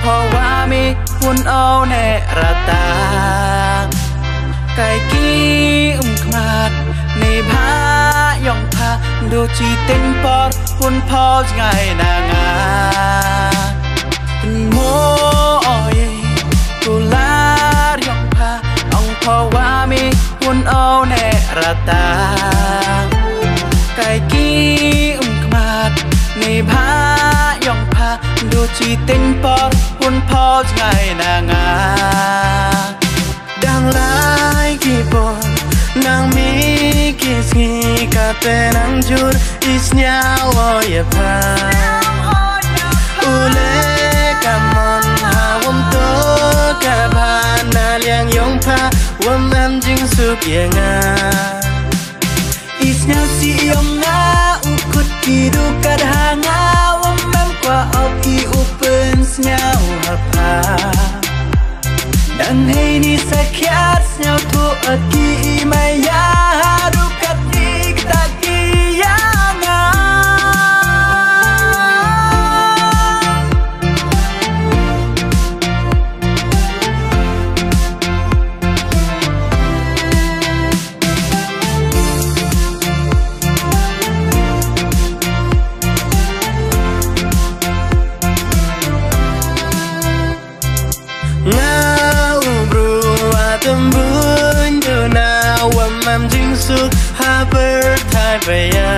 พอว่ามีหุ่นเอาแน่ระตาไก่กี้ขมาดในพายองพาดูจีเต็งปอดหุ่นพอไงนางาเป็นโมอ้อยกุลายองพาองพอว่ามีหุ่นเอาแน่ระตาไก่กี้ขมาดในพายองพาดูจีเต็งปอดหุ่นพอไงนางาดังไล่กี่ปอนนางมีกี่สีกาเตนังจุดอิสเนียวอยพาอุเลกามอนหาวมโตกาบานาเลียงยงพาวมแอมจิงสุกยังาอิสเนียวsiยงาอุคุดกี่ดูกัดหางาวมแอมกว่าเอากี่อุปนสเนียวพาdan hei ni sakyat snyau tu aki maya harukat dik taki yanga tembun duna wamam jingsuk haber thai baya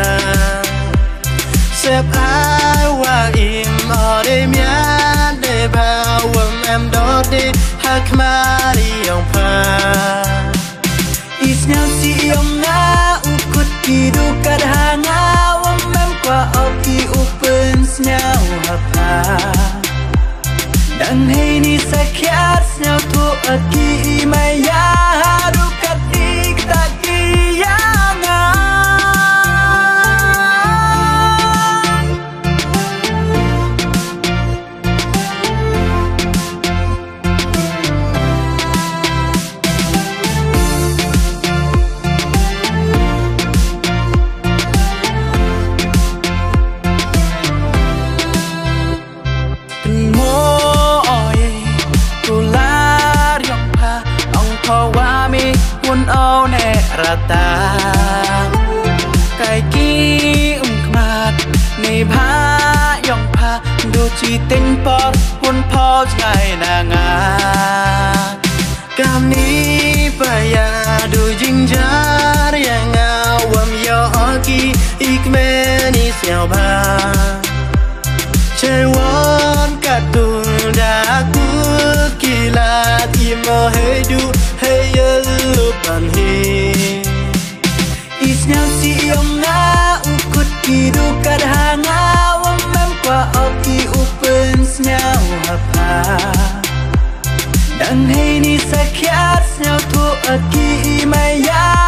sep ai wa im ode mya de ba wamam dode hakmari yong pa isnyam si yong na ukut kidu kadhanga wamam kwa oki upen snyau hapa dan hei ni sakyat snyau tu aki maya harukat dik taki yangaพอว่ามีหุ่นเอาแน่ระตาไก่กี้ขมาดในพายองพาดูจีเต็งปอดหุ่นพอไงนางากามนี้ปะยาดูจิงจารยังงาวมยอกีอีกเมนิเสียวพาใช่วันกัดตุนดากุกีลาที่มาให้ดูlupan hi isnyam si yong na ukut kidu kadhanga wamam kwa oki upen snyau hapa dan hei ni sakyat snyau tu aki maya